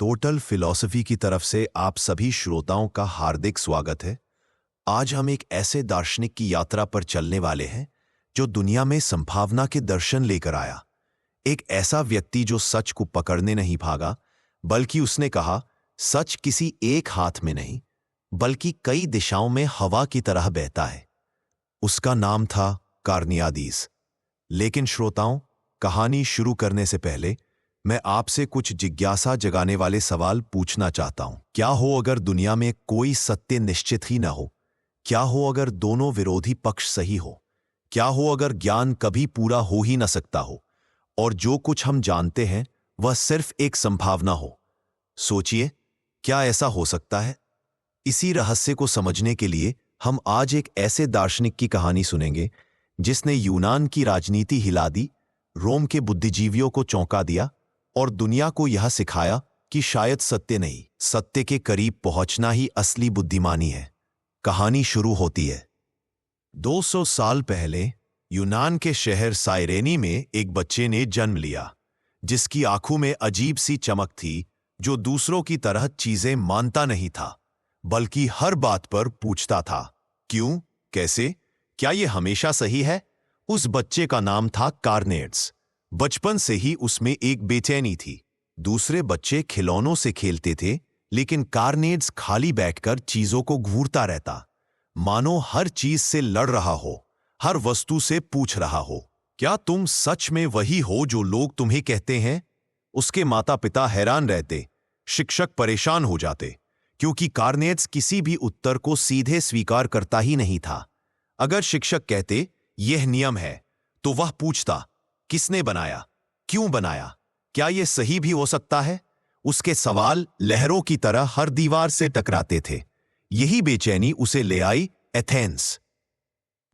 Total philosophy की तरफ से आप सभी श्रोताओं का हार्दिक स्वागत है। आज हम एक ऐसे दार्शनिक की यात्रा पर चलने वाले हैं जो दुनिया में संभावना के दर्शन लेकर आया। एक ऐसा व्यक्ति जो सच को पकड़ने नहीं भागा, बल्कि उसने कहा, सच किसी एक हाथ में नहीं बल्कि कई दिशाओं में हवा की तरह बहता है। उसका नाम था कार्नियादीस। लेकिन श्रोताओं, कहानी शुरू करने से पहले मैं आपसे कुछ जिज्ञासा जगाने वाले सवाल पूछना चाहता हूं। क्या हो अगर दुनिया में कोई सत्य निश्चित ही न हो? क्या हो अगर दोनों विरोधी पक्ष सही हो? क्या हो अगर ज्ञान कभी पूरा हो ही न सकता हो और जो कुछ हम जानते हैं वह सिर्फ एक संभावना हो? सोचिए, क्या ऐसा हो सकता है? इसी रहस्य को समझने के लिए हम आज एक ऐसे दार्शनिक की कहानी सुनेंगे जिसने यूनान की राजनीति हिला दी, रोम के बुद्धिजीवियों को चौंका दिया और दुनिया को यह सिखाया कि शायद सत्य नहीं, सत्य के करीब पहुंचना ही असली बुद्धिमानी है। कहानी शुरू होती है 200 साल पहले यूनान के शहर साइरेनी में एक बच्चे ने जन्म लिया जिसकी आंखों में अजीब सी चमक थी, जो दूसरों की तरह चीजें मानता नहीं था बल्कि हर बात पर पूछता था। क्यों, कैसे, क्या यह हमेशा सही है? उस बच्चे का नाम था कार्नेड्स। बचपन से ही उसमें एक बेचैनी थी। दूसरे बच्चे खिलौनों से खेलते थे, लेकिन कार्नेड्स खाली बैठकर चीजों को घूरता रहता, मानो हर चीज से लड़ रहा हो, हर वस्तु से पूछ रहा हो, क्या तुम सच में वही हो जो लोग तुम्हें कहते हैं? उसके माता पिता हैरान रहते, शिक्षक परेशान हो जाते, क्योंकि कार्नेड्स किसी भी उत्तर को सीधे स्वीकार करता ही नहीं था। अगर शिक्षक कहते यह नियम है, तो वह पूछता, किसने बनाया, क्यों बनाया, क्या यह सही भी हो सकता है? उसके सवाल लहरों की तरह हर दीवार से टकराते थे। यही बेचैनी उसे ले आई एथेंस,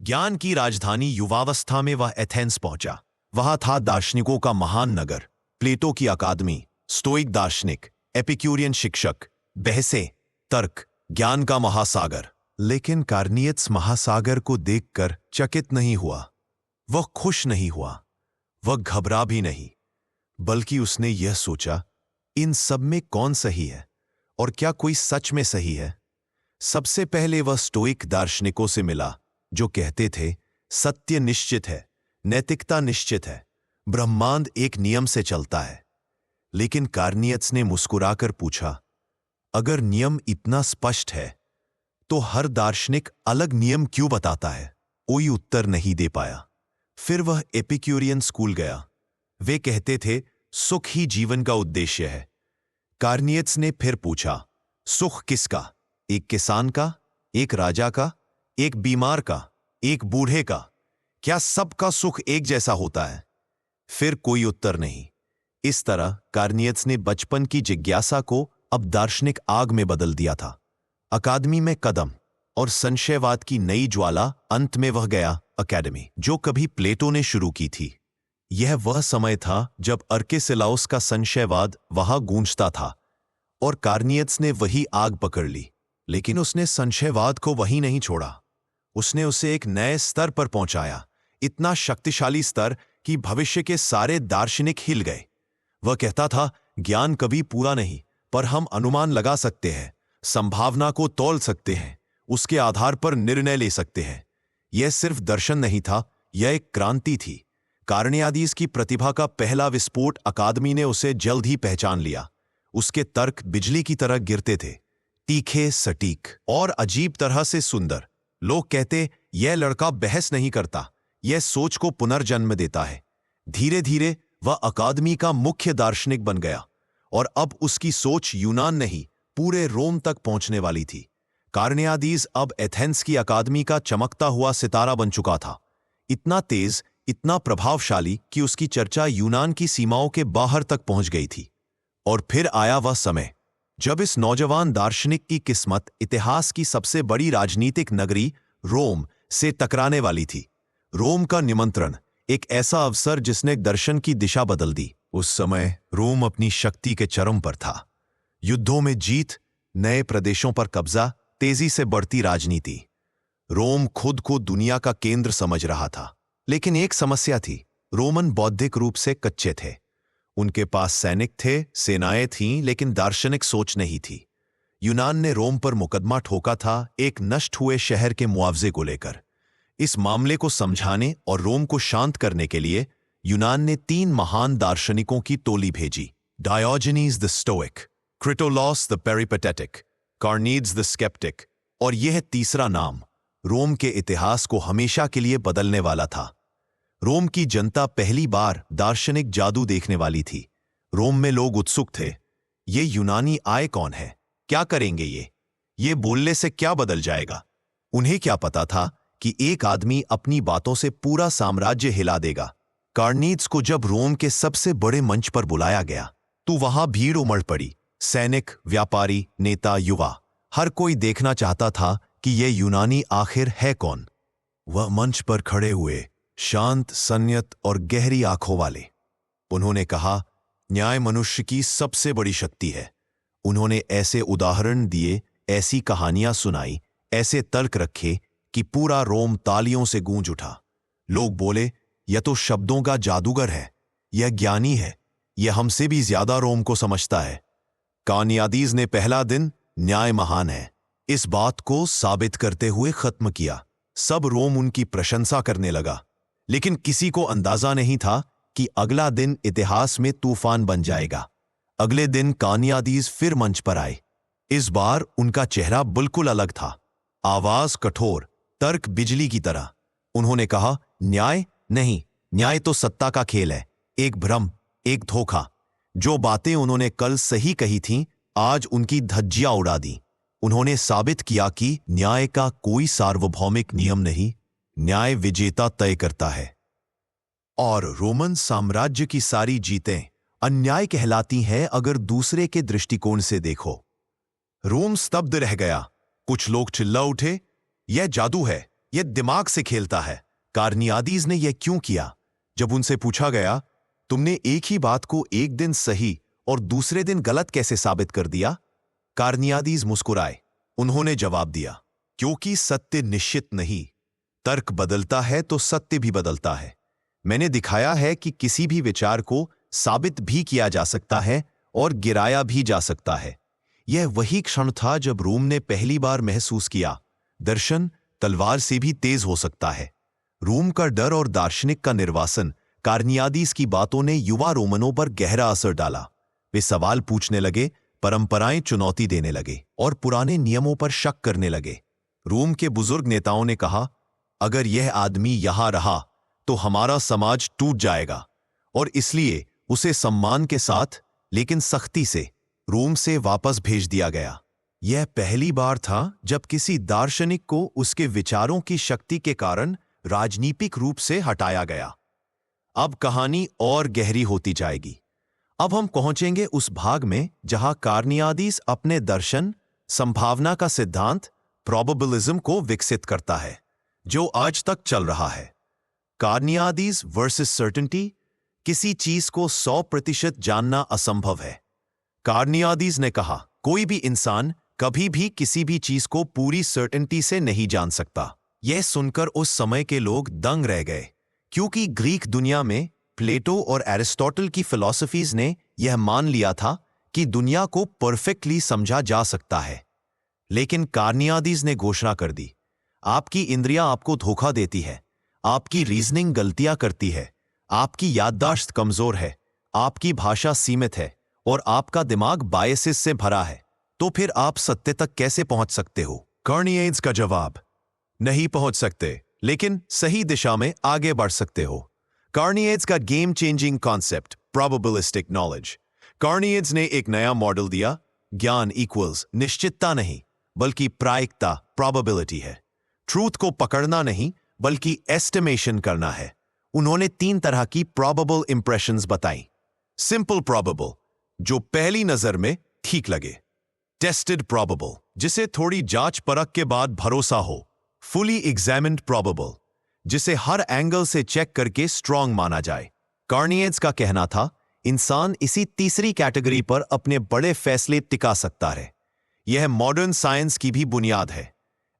ज्ञान की राजधानी। युवावस्था में वह एथेंस पहुंचा। वहां था दार्शनिकों का महान नगर, प्लेटो की अकादमी, स्टोइक दार्शनिक, एपिक्यूरियन शिक्षक, बहसें, तर्क, ज्ञान का महासागर। लेकिन कार्नियत्स महासागर को देखकर चकित नहीं हुआ, वह खुश नहीं हुआ, वह घबरा भी नहीं, बल्कि उसने यह सोचा, इन सब में कौन सही है और क्या कोई सच में सही है? सबसे पहले वह स्टोइक दार्शनिकों से मिला जो कहते थे, सत्य निश्चित है, नैतिकता निश्चित है, ब्रह्मांड एक नियम से चलता है। लेकिन कार्नियत्स ने मुस्कुराकर पूछा, अगर नियम इतना स्पष्ट है तो हर दार्शनिक अलग नियम क्यों बताता है? कोई उत्तर नहीं दे पाया। फिर वह एपिक्यूरियन स्कूल गया। वे कहते थे, सुख ही जीवन का उद्देश्य है। कार्नियत्स ने फिर पूछा, सुख किसका? एक किसान का, एक राजा का, एक बीमार का, एक बूढ़े का? क्या सबका सुख एक जैसा होता है? फिर कोई उत्तर नहीं। इस तरह कार्नियत्स ने बचपन की जिज्ञासा को अब दार्शनिक आग में बदल दिया था। अकादमी में कदम और संशयवाद की नई ज्वाला। अंत में वह गया अकेडमी, जो कभी प्लेटो ने शुरू की थी। यह वह समय था जब अर्केसिलाउस का संशयवाद वहां गूंजता था और कार्नियत्स ने वही आग पकड़ ली। लेकिन उसने संशयवाद को वहीं नहीं छोड़ा, उसने उसे एक नए स्तर पर पहुंचाया, इतना शक्तिशाली स्तर कि भविष्य के सारे दार्शनिक हिल गए। वह कहता था, ज्ञान कभी पूरा नहीं, पर हम अनुमान लगा सकते हैं, संभावना को तौल सकते हैं, उसके आधार पर निर्णय ले सकते हैं। यह सिर्फ दर्शन नहीं था, यह एक क्रांति थी। कार्नियादीस की प्रतिभा का पहला विस्फोट अकादमी ने उसे जल्द ही पहचान लिया। उसके तर्क बिजली की तरह गिरते थे, तीखे, सटीक और अजीब तरह से सुंदर। लोग कहते, यह लड़का बहस नहीं करता, यह सोच को पुनर्जन्म देता है। धीरे धीरे वह अकादमी का मुख्य दार्शनिक बन गया और अब उसकी सोच यूनान नहीं, पूरे रोम तक पहुंचने वाली थी। कार्नियादीस अब एथेंस की अकादमी का चमकता हुआ सितारा बन चुका था, इतना तेज, इतना प्रभावशाली कि उसकी चर्चा यूनान की सीमाओं के बाहर तक पहुंच गई थी। और फिर आया वह समय जब इस नौजवान दार्शनिक की किस्मत इतिहास की सबसे बड़ी राजनीतिक नगरी रोम से टकराने वाली थी। रोम का निमंत्रण, एक ऐसा अवसर जिसने दर्शन की दिशा बदल दी। उस समय रोम अपनी शक्ति के चरम पर था। युद्धों में जीत, नए प्रदेशों पर कब्जा, तेजी से बढ़ती राजनीति। रोम खुद को दुनिया का केंद्र समझ रहा था। लेकिन एक समस्या थी, रोमन बौद्धिक रूप से कच्चे थे। उनके पास सैनिक थे, सेनाएं थीं, लेकिन दार्शनिक सोच नहीं थी। यूनान ने रोम पर मुकदमा ठोका था एक नष्ट हुए शहर के मुआवजे को लेकर। इस मामले को समझाने और रोम को शांत करने के लिए यूनान ने 3 महान दार्शनिकों की टोली भेजी। Diogenes the Stoic, Critolaus the Peripatetic, Carneades the Sceptic, और यह तीसरा नाम रोम के इतिहास को हमेशा के लिए बदलने वाला था। रोम की जनता पहली बार दार्शनिक जादू देखने वाली थी। रोम में लोग उत्सुक थे। ये यूनानी आए कौन है? क्या करेंगे ये बोलने से क्या बदल जाएगा? उन्हें क्या पता था कि एक आदमी अपनी बातों से पूरा साम्राज्य हिला देगा। कार्नीड्स को जब रोम के सबसे बड़े मंच पर बुलाया गया तो वहां भीड़ उमड़ पड़ी। सैनिक, व्यापारी, नेता, युवा, हर कोई देखना चाहता था कि यह यूनानी आखिर है कौन। वह मंच पर खड़े हुए, शांत, संयत और गहरी आंखों वाले। उन्होंने कहा, न्याय मनुष्य की सबसे बड़ी शक्ति है। उन्होंने ऐसे उदाहरण दिए, ऐसी कहानियां सुनाई, ऐसे तर्क रखे कि पूरा रोम तालियों से गूंज उठा। लोग बोले, यह तो शब्दों का जादूगर है, यह ज्ञानी है, यह हमसे भी ज्यादा रोम को समझता है। कार्नियादीज ने पहला दिन न्याय महान है इस बात को साबित करते हुए खत्म किया। सब रोम उनकी प्रशंसा करने लगा, लेकिन किसी को अंदाजा नहीं था कि अगला दिन इतिहास में तूफान बन जाएगा। अगले दिन कार्नियादीज फिर मंच पर आए। इस बार उनका चेहरा बिल्कुल अलग था, आवाज कठोर, तर्क बिजली की तरह। उन्होंने कहा, न्याय नहीं, न्याय तो सत्ता का खेल है, एक भ्रम, एक धोखा। जो बातें उन्होंने कल सही कही थीं, आज उनकी धज्जियां उड़ा दी। उन्होंने साबित किया कि न्याय का कोई सार्वभौमिक नियम नहीं, न्याय विजेता तय करता है। और रोमन साम्राज्य की सारी जीतें अन्याय कहलाती हैं अगर दूसरे के दृष्टिकोण से देखो। रोम स्तब्ध रह गया। कुछ लोग चिल्ला उठे, यह जादू है, यह दिमाग से खेलता है। कार्नियादीज ने यह क्यों किया? जब उनसे पूछा गया, तुमने एक ही बात को एक दिन सही और दूसरे दिन गलत कैसे साबित कर दिया? कार्नियादीज मुस्कुराए। उन्होंने जवाब दिया, क्योंकि सत्य निश्चित नहीं। तर्क बदलता है तो सत्य भी बदलता है। मैंने दिखाया है कि किसी भी विचार को साबित भी किया जा सकता है और गिराया भी जा सकता है। यह वही क्षण था जब रोम ने पहली बार महसूस किया, दर्शन तलवार से भी तेज हो सकता है। रोम का डर और दार्शनिक का निर्वासन, कार्नियादीस की बातों ने युवा रोमनों पर गहरा असर डाला। वे सवाल पूछने लगे, परंपराएं चुनौती देने लगे और पुराने नियमों पर शक करने लगे। रोम के बुजुर्ग नेताओं ने कहा, अगर यह आदमी यहां रहा तो हमारा समाज टूट जाएगा, और इसलिए उसे सम्मान के साथ लेकिन सख्ती से रोम से वापस भेज दिया गया। यह पहली बार था जब किसी दार्शनिक को उसके विचारों की शक्ति के कारण राजनीतिक रूप से हटाया गया। अब कहानी और गहरी होती जाएगी। अब हम पहुंचेंगे उस भाग में जहां कार्नियादीस अपने दर्शन, संभावना का सिद्धांत, प्रोबेबिलिज्म को विकसित करता है, जो आज तक चल रहा है। कार्नियादीस वर्सेस सर्टेनिटी। किसी चीज को 100% जानना असंभव है। कार्नियादीस ने कहा, कोई भी इंसान कभी भी किसी भी चीज को पूरी सर्टेनिटी से नहीं जान सकता। यह सुनकर उस समय के लोग दंग रह गए, क्योंकि ग्रीक दुनिया में प्लेटो और एरिस्टोटल की फिलॉसफीज ने यह मान लिया था कि दुनिया को परफेक्टली समझा जा सकता है। लेकिन कार्नियादीस ने घोषणा कर दी, आपकी इंद्रियां आपको धोखा देती है, आपकी रीजनिंग गलतियां करती है, आपकी याददाश्त कमजोर है, आपकी भाषा सीमित है और आपका दिमाग बायसेस से भरा है। तो फिर आप सत्य तक कैसे पहुंच सकते हो? कार्नियादीस का जवाब, नहीं पहुंच सकते, लेकिन सही दिशा में आगे बढ़ सकते हो। कार्नियादीस का game changing concept, probabilistic knowledge. Carneades ने एक नया मॉडल दिया, ज्ञान इक्वल्स निश्चितता नहीं बल्कि प्रायिकता, प्रोबेबिलिटी है। ट्रूथ को पकड़ना नहीं बल्कि एस्टिमेशन करना है। उन्होंने 3 तरह की प्रोबेबल इंप्रेशंस बताई। सिंपल प्रोबेबल, जो पहली नजर में ठीक लगे। टेस्टेड प्रोबेबल, जिसे थोड़ी जांच परख के बाद भरोसा हो। फुली एग्जामिन्ड प्रोबेबल, जिसे हर एंगल से चेक करके स्ट्रांग माना जाए। कार्नियादीस का कहना था, इंसान इसी तीसरी कैटेगरी पर अपने बड़े फैसले टिका सकता है। यह मॉडर्न साइंस की भी बुनियाद है।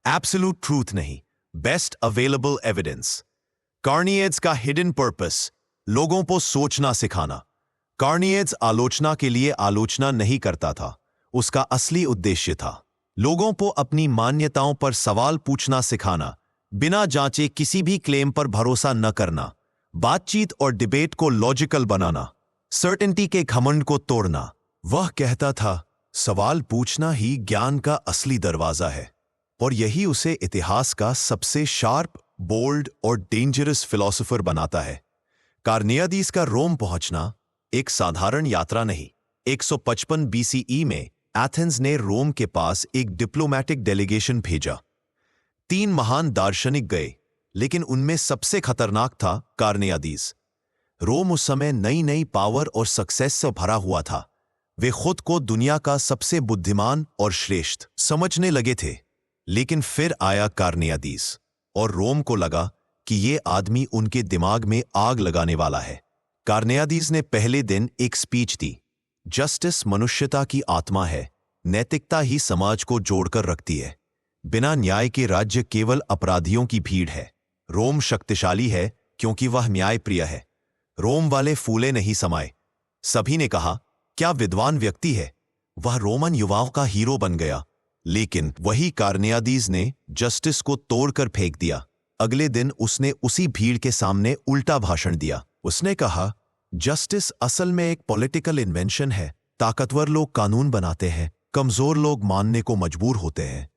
एब्सोल्यूट ट्रूथ नहीं, बेस्ट अवेलेबल एविडेंस। कार्नियादीस का हिडन पर्पस, लोगों को सोचना सिखाना। कार्नियड्स आलोचना के लिए आलोचना नहीं करता था, उसका असली उद्देश्य था लोगों को अपनी मान्यताओं पर सवाल पूछना सिखाना, बिना जांचे किसी भी क्लेम पर भरोसा न करना, बातचीत और डिबेट को लॉजिकल बनाना, सर्टेनिटी के घमंड को तोड़ना। वह कहता था, सवाल पूछना ही ज्ञान का असली दरवाजा है, और यही उसे इतिहास का सबसे शार्प, बोल्ड और डेंजरस फिलोसोफर बनाता है। कार्नियादीस का रोम पहुंचना एक साधारण यात्रा नहीं। 155 बीसीई में एथेंस ने रोम के पास एक डिप्लोमैटिक डेलीगेशन भेजा। 3 महान दार्शनिक गए, लेकिन उनमें सबसे खतरनाक था कार्नियादीस। रोम उस समय नई नई पावर और सक्सेस से भरा हुआ था। वे खुद को दुनिया का सबसे बुद्धिमान और श्रेष्ठ समझने लगे थे। लेकिन फिर आया कार्नियादीस, और रोम को लगा कि ये आदमी उनके दिमाग में आग लगाने वाला है। कार्नियादीस ने पहले दिन एक स्पीच दी। जस्टिस मनुष्यता की आत्मा है, नैतिकता ही समाज को जोड़कर रखती है। बिना न्याय के राज्य केवल अपराधियों की भीड़ है। रोम शक्तिशाली है क्योंकि वह न्यायप्रिय है। रोम वाले फूले नहीं समाये। सभी ने कहा, क्या विद्वान व्यक्ति है। वह रोमन युवाओं का हीरो बन गया। लेकिन वही कार्नियादीस ने जस्टिस को तोड़कर फेंक दिया। अगले दिन उसने उसी भीड़ के सामने उल्टा भाषण दिया। उसने कहा, जस्टिस असल में एक पॉलिटिकल इन्वेंशन है। ताकतवर लोग कानून बनाते हैं, कमजोर लोग मानने को मजबूर होते हैं।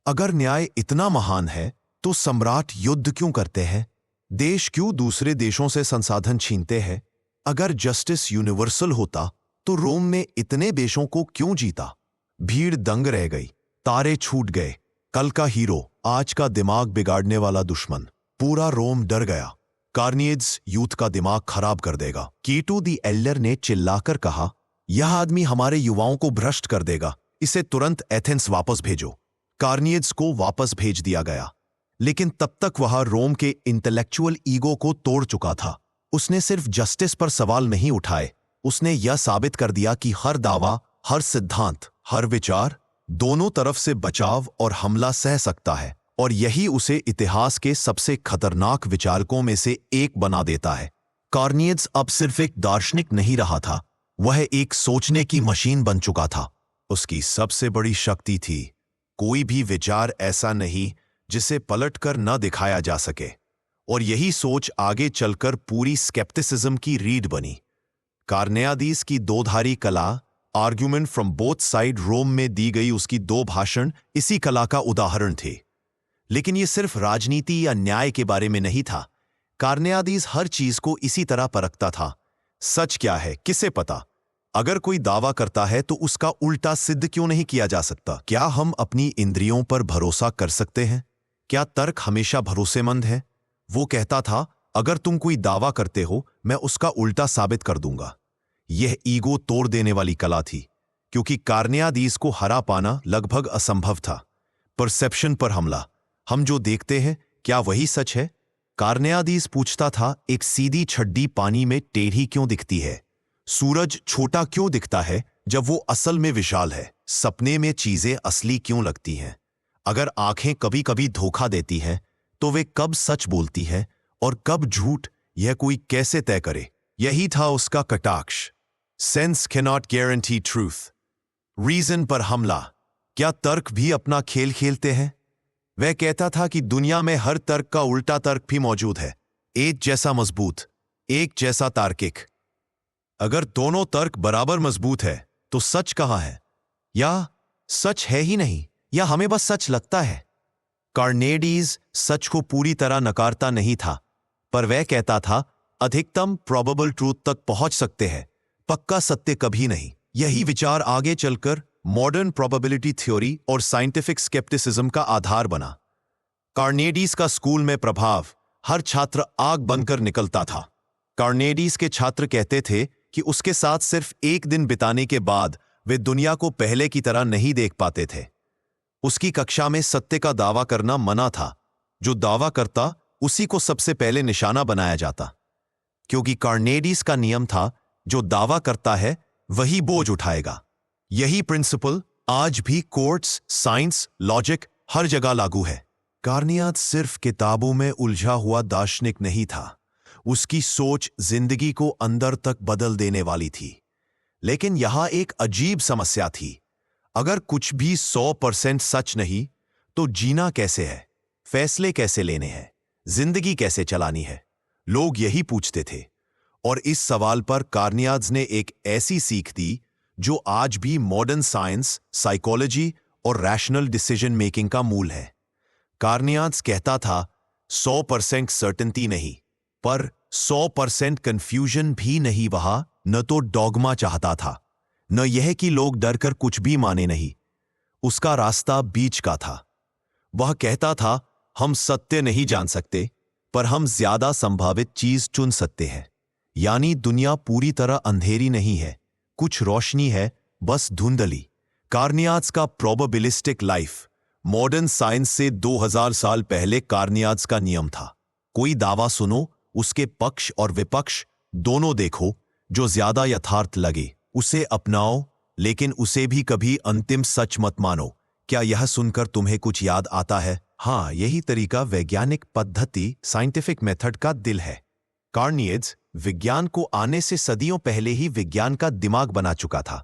अगर न्याय इतना महान है तो सम्राट युद्ध क्यों करते हैं? देश क्यों दूसरे देशों से संसाधन छीनते हैं? अगर जस्टिस यूनिवर्सल होता तो रोम ने इतने देशों को क्यों जीता? भीड़ दंग रह गई, तारे छूट गए। कल का हीरो, आज का दिमाग बिगाड़ने वाला दुश्मन। पूरा रोम डर गया। कार्नियड्स यूथ का दिमाग खराब कर देगा। कीटू द एल्डर ने चिल्लाकर कहा, यह आदमी हमारे युवाओं को भ्रष्ट कर देगा। इसे तुरंत एथेंस वापस भेजो। कार्नियड्स को वापस भेज दिया गया, लेकिन तब तक वह रोम के इंटेलेक्चुअल ईगो को तोड़ चुका था। उसने सिर्फ जस्टिस पर सवाल नहीं उठाए, उसने यह साबित कर दिया कि हर दावा, हर सिद्धांत, हर विचार दोनों तरफ से बचाव और हमला सह सकता है। और यही उसे इतिहास के सबसे खतरनाक विचारकों में से एक बना देता है। कार्नियड्स अब सिर्फ एक दार्शनिक नहीं रहा था, वह एक सोचने की मशीन बन चुका था। उसकी सबसे बड़ी शक्ति थी, कोई भी विचार ऐसा नहीं जिसे पलटकर न दिखाया जा सके। और यही सोच आगे चलकर पूरी स्केप्टिसिज्म की रीढ़ बनी। कार्नियादीस की दोधारी कला, आर्ग्यूमेंट फ्रॉम बोथ साइड, रोम में दी गई उसकी 2 भाषण इसी कला का उदाहरण थे। लेकिन यह सिर्फ राजनीति या न्याय के बारे में नहीं था। कार्नियादीस हर चीज को इसी तरह परखता था। सच क्या है, किसे पता? अगर कोई दावा करता है तो उसका उल्टा सिद्ध क्यों नहीं किया जा सकता? क्या हम अपनी इंद्रियों पर भरोसा कर सकते हैं? क्या तर्क हमेशा भरोसेमंद है? वो कहता था, अगर तुम कोई दावा करते हो, मैं उसका उल्टा साबित कर दूंगा। यह ईगो तोड़ देने वाली कला थी, क्योंकि कार्नियादीस को हरा पाना लगभग असंभव था। परसेप्शन पर हमला। हम जो देखते हैं, क्या वही सच है? कार्नियादीस पूछता था, एक सीधी छड्डी पानी में टेढ़ी क्यों दिखती है? सूरज छोटा क्यों दिखता है जब वो असल में विशाल है? सपने में चीजें असली क्यों लगती हैं? अगर आंखें कभी कभी धोखा देती हैं, तो वे कब सच बोलती हैं और कब झूठ, यह कोई कैसे तय करे? यही था उसका कटाक्ष। Sense cannot guarantee truth. Reason पर हमला। क्या तर्क भी अपना खेल खेलते हैं? वह कहता था कि दुनिया में हर तर्क का उल्टा तर्क भी मौजूद है, एक जैसा मजबूत, एक जैसा तार्किक। अगर दोनों तर्क बराबर मजबूत है तो सच कहाँ है? या सच है ही नहीं, या हमें बस सच लगता है? कार्नियडीज सच को पूरी तरह नकारता नहीं था, पर वह कहता था, अधिकतम प्रोबेबल ट्रूथ तक पहुंच सकते हैं, पक्का सत्य कभी नहीं। यही विचार आगे चलकर मॉडर्न प्रोबेबिलिटी थ्योरी और साइंटिफिक स्केप्टिसिज्म का आधार बना। कार्नियडीज का स्कूल में प्रभाव, हर छात्र आग बनकर निकलता था। कार्नियडीज के छात्र कहते थे कि उसके साथ सिर्फ एक दिन बिताने के बाद वे दुनिया को पहले की तरह नहीं देख पाते थे। उसकी कक्षा में सत्य का दावा करना मना था। जो दावा करता, उसी को सबसे पहले निशाना बनाया जाता, क्योंकि कार्नियडीज का नियम था, जो दावा करता है वही बोझ उठाएगा। यही प्रिंसिपल आज भी कोर्ट्स, साइंस, लॉजिक हर जगह लागू है। कार्नियाद सिर्फ किताबों में उलझा हुआ दार्शनिक नहीं था, उसकी सोच जिंदगी को अंदर तक बदल देने वाली थी। लेकिन यहां एक अजीब समस्या थी। अगर कुछ भी 100% सच नहीं, तो जीना कैसे है, फैसले कैसे लेने हैं, जिंदगी कैसे चलानी है? लोग यही पूछते थे। और इस सवाल पर कार्नियाज ने एक ऐसी सीख दी जो आज भी मॉडर्न साइंस, साइकोलॉजी और रैशनल डिसीजन मेकिंग का मूल है। कार्नियाज कहता था 100% सर्टेनिटी नहीं, पर 100% कंफ्यूजन भी नहीं। वह न तो डॉगमा चाहता था, न यह कि लोग डर कर कुछ भी माने नहीं। उसका रास्ता बीच का था। वह कहता था, हम सत्य नहीं जान सकते, पर हम ज्यादा संभावित चीज चुन सकते हैं। यानी दुनिया पूरी तरह अंधेरी नहीं है, कुछ रोशनी है, बस धुंधली। कार्नियाज का प्रोबेबिलिस्टिक लाइफ मॉडर्न साइंस से 2000 साल पहले कार्नियाज का नियम था। कोई दावा सुनो, उसके पक्ष और विपक्ष दोनों देखो, जो ज्यादा यथार्थ लगे उसे अपनाओ, लेकिन उसे भी कभी अंतिम सच मत मानो। क्या यह सुनकर तुम्हें कुछ याद आता है? हाँ, यही तरीका वैज्ञानिक पद्धति, साइंटिफिक मेथड का दिल है। कार्नियज विज्ञान को आने से सदियों पहले ही विज्ञान का दिमाग बना चुका था।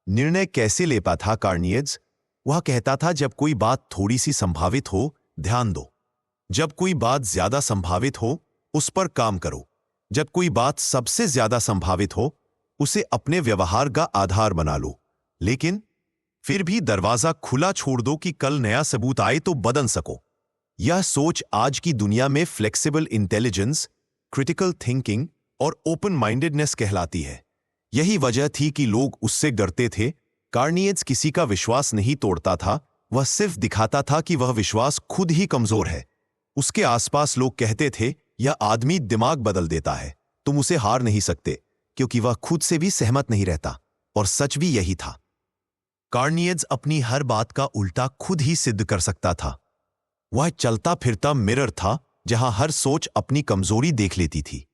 निर्णय कैसे ले पाता था कार्नियज? वह कहता था, जब कोई बात थोड़ी सी संभावित हो, ध्यान दो। जब कोई बात ज्यादा संभावित हो, उस पर काम करो। जब कोई बात सबसे ज्यादा संभावित हो, उसे अपने व्यवहार का आधार बना लो। लेकिन फिर भी दरवाजा खुला छोड़ दो कि कल नया सबूत आए तो बदल सको। यह सोच आज की दुनिया में फ्लेक्सिबल इंटेलिजेंस, क्रिटिकल थिंकिंग और ओपन माइंडेडनेस कहलाती है। यही वजह थी कि लोग उससे डरते थे। कार्नियज किसी का विश्वास नहीं तोड़ता था, वह सिर्फ दिखाता था कि वह विश्वास खुद ही कमजोर है। उसके आसपास लोग कहते थे, यह आदमी दिमाग बदल देता है, तुम उसे हार नहीं सकते, क्योंकि वह खुद से भी सहमत नहीं रहता। और सच भी यही था। कार्नियज अपनी हर बात का उल्टा खुद ही सिद्ध कर सकता था। वह चलता फिरता मिरर था, जहां हर सोच अपनी कमजोरी देख लेती थी।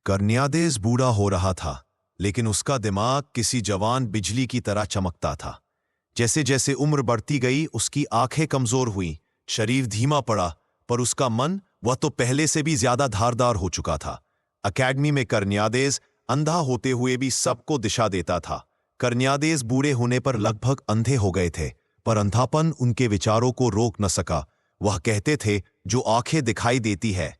कार्नियादेस बूढ़ा हो रहा था, लेकिन उसका दिमाग किसी जवान बिजली की तरह चमकता था। जैसे जैसे उम्र बढ़ती गई, उसकी आंखें कमजोर हुईं, शरीर धीमा पड़ा, पर उसका मन, वह तो पहले से भी ज्यादा धारदार हो चुका था। अकेडमी में कार्नियादेस अंधा होते हुए भी सबको दिशा देता था। कार्नियादेस बूढ़े होने पर लगभग अंधे हो गए थे, पर अंधापन उनके विचारों को रोक न सका। वह कहते थे, जो आंखें दिखाई देती है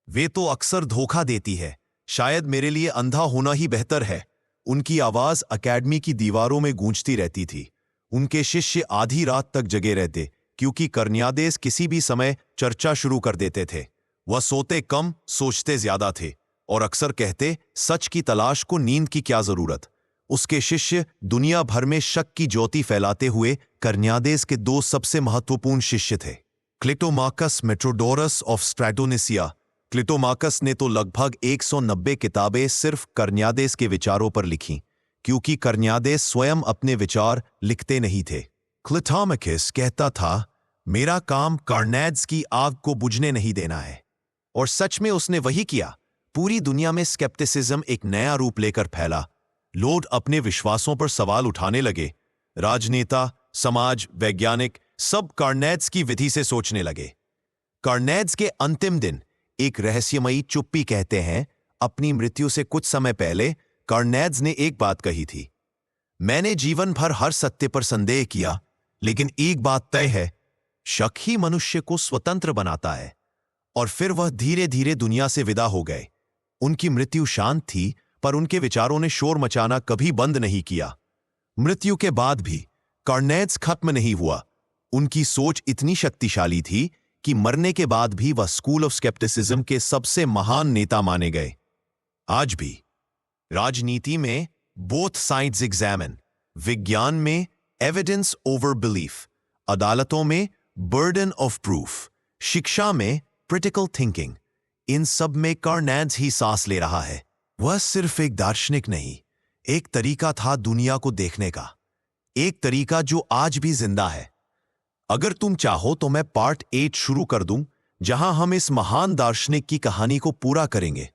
वे तो अक्सर धोखा देती है, शायद मेरे लिए अंधा होना ही बेहतर है। उनकी आवाज अकेडमी की दीवारों में गूंजती रहती थी। उनके शिष्य आधी रात तक जगे रहते, क्योंकि कार्नियादेस किसी भी समय चर्चा शुरू कर देते थे। वह सोते कम, सोचते ज्यादा थे, और अक्सर कहते, सच की तलाश को नींद की क्या जरूरत। उसके शिष्य दुनिया भर में शक की ज्योति फैलाते हुए कार्नियादेस के दो सबसे महत्वपूर्ण शिष्य थे, क्लिटोमाकस मेट्रोडोरस ऑफ स्ट्रैटोनिसिया। क्लिटोमाकस ने तो लगभग 190 किताबें सिर्फ कार्नियादेस के विचारों पर लिखीं, क्योंकि कार्नियादेस स्वयं अपने विचार लिखते नहीं थे। क्लिटोमाकस कहता था, मेरा काम कार्नियादेस की आग को बुझने नहीं देना है। और सच में उसने वही किया। पूरी दुनिया में स्केप्टिसिज्म एक नया रूप लेकर फैला। लोग अपने विश्वासों पर सवाल उठाने लगे। राजनेता, समाज, वैज्ञानिक सब कार्नियादेस की विधि से सोचने लगे। कार्नियादेस के अंतिम दिन एक रहस्यमयी चुप्पी कहते हैं। अपनी मृत्यु से कुछ समय पहले कार्नियादेस ने एक बात कही थी, मैंने जीवन भर हर सत्य पर संदेह किया, लेकिन एक बात तय है, शक ही मनुष्य को स्वतंत्र बनाता है। और फिर वह धीरे धीरे दुनिया से विदा हो गए। उनकी मृत्यु शांत थी, पर उनके विचारों ने शोर मचाना कभी बंद नहीं किया। मृत्यु के बाद भी कार्नियादेस खत्म नहीं हुआ। उनकी सोच इतनी शक्तिशाली थी कि मरने के बाद भी वह स्कूल ऑफ स्केप्टिसिज्म के सबसे महान नेता माने गए। आज भी राजनीति में बोथ साइड्स एग्जामिन, विज्ञान में एविडेंस ओवर बिलीफ, अदालतों में बर्डन ऑफ प्रूफ, शिक्षा में क्रिटिकल थिंकिंग, इन सब में कार्नियादेस ही सांस ले रहा है। वह सिर्फ एक दार्शनिक नहीं, एक तरीका था दुनिया को देखने का, एक तरीका जो आज भी जिंदा है। अगर तुम चाहो तो मैं पार्ट 8 शुरू कर दूं, जहां हम इस महान दार्शनिक की कहानी को पूरा करेंगे,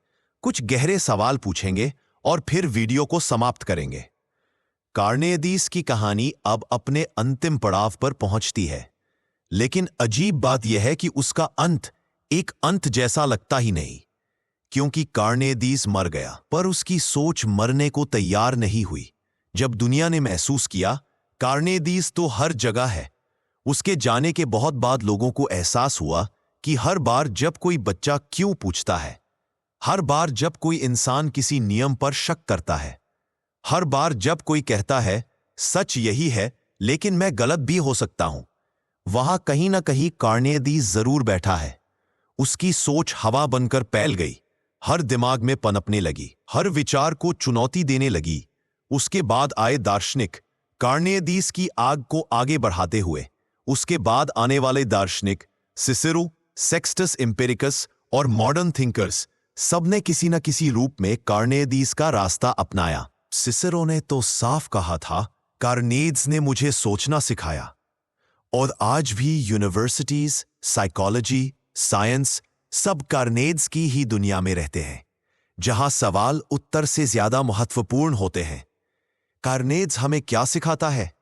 कुछ गहरे सवाल पूछेंगे और फिर वीडियो को समाप्त करेंगे। कार्नियादेस की कहानी अब अपने अंतिम पड़ाव पर पहुंचती है, लेकिन अजीब बात यह है कि उसका अंत एक अंत जैसा लगता ही नहीं। क्योंकि कार्नेदीस मर गया, पर उसकी सोच मरने को तैयार नहीं हुई। जब दुनिया ने महसूस किया कार्नेदीस तो हर जगह है, उसके जाने के बहुत बाद लोगों को एहसास हुआ कि हर बार जब कोई बच्चा क्यों पूछता है, हर बार जब कोई इंसान किसी नियम पर शक करता है, हर बार जब कोई कहता है सच यही है लेकिन मैं गलत भी हो सकता हूं, वहां कहीं ना कहीं कार्नेदीस जरूर बैठा है। उसकी सोच हवा बनकर फैल गई, हर दिमाग में पनपने लगी, हर विचार को चुनौती देने लगी। उसके बाद आए दार्शनिक, कार्नेदीस की आग को आगे बढ़ाते हुए। उसके बाद आने वाले दार्शनिक सिसेरो, सेक्सटस एम्पिरिकस और मॉडर्न थिंकर्स, सबने किसी न किसी रूप में कार्नेदीस का रास्ता अपनाया। सिसेरो ने तो साफ कहा था, कार्नेदीस ने मुझे सोचना सिखाया। और आज भी यूनिवर्सिटीज, साइकोलॉजी, साइंस सब कार्नेदीस की ही दुनिया में रहते हैं, जहां सवाल उत्तर से ज्यादा महत्वपूर्ण होते हैं। कार्नेदीस हमें क्या सिखाता है?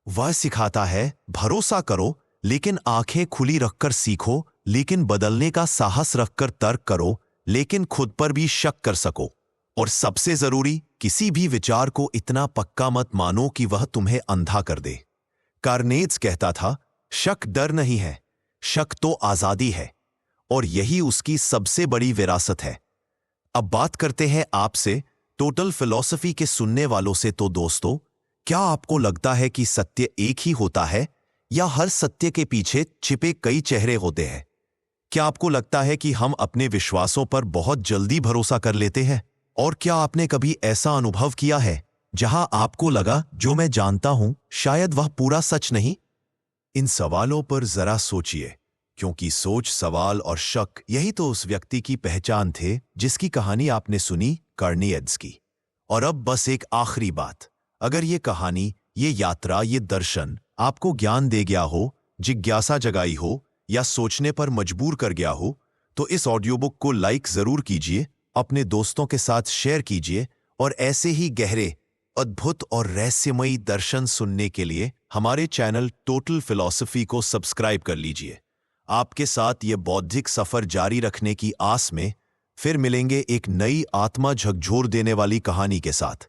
वह सिखाता है भरोसा करो लेकिन आंखें खुली रखकर सीखो, लेकिन बदलने का साहस रखकर तर्क करो, लेकिन खुद पर भी शक कर सको। और सबसे जरूरी, किसी भी विचार को इतना पक्का मत मानो कि वह तुम्हें अंधा कर दे। कार्नेदीस कहता था शक डर नहीं है, शक तो आजादी है, और यही उसकी सबसे बड़ी विरासत है। अब बात करते हैं आपसे टोटल फिलॉसफी के सुनने वालों से। तो दोस्तों, क्या आपको लगता है कि सत्य एक ही होता है या हर सत्य के पीछे छिपे कई चेहरे होते हैं? क्या आपको लगता है कि हम अपने विश्वासों पर बहुत जल्दी भरोसा कर लेते हैं? और क्या आपने कभी ऐसा अनुभव किया है जहां आपको लगा जो मैं जानता हूं शायद वह पूरा सच नहीं? इन सवालों पर जरा सोचिए, क्योंकि सोच, सवाल और शक यही तो उस व्यक्ति की पहचान थे जिसकी कहानी आपने सुनी, कार्नेदीस की। और अब बस एक आखिरी बात, अगर ये कहानी, ये यात्रा, ये दर्शन आपको ज्ञान दे गया हो, जिज्ञासा जगाई हो या सोचने पर मजबूर कर गया हो, तो इस ऑडियो बुक को लाइक जरूर कीजिए, अपने दोस्तों के साथ शेयर कीजिए, और ऐसे ही गहरे, अद्भुत और रहस्यमयी दर्शन सुनने के लिए हमारे चैनल टोटल फिलॉसफी को सब्सक्राइब कर लीजिए। आपके साथ ये बौद्धिक सफर जारी रखने की आस में फिर मिलेंगे एक नई आत्मा झकझोर देने वाली कहानी के साथ।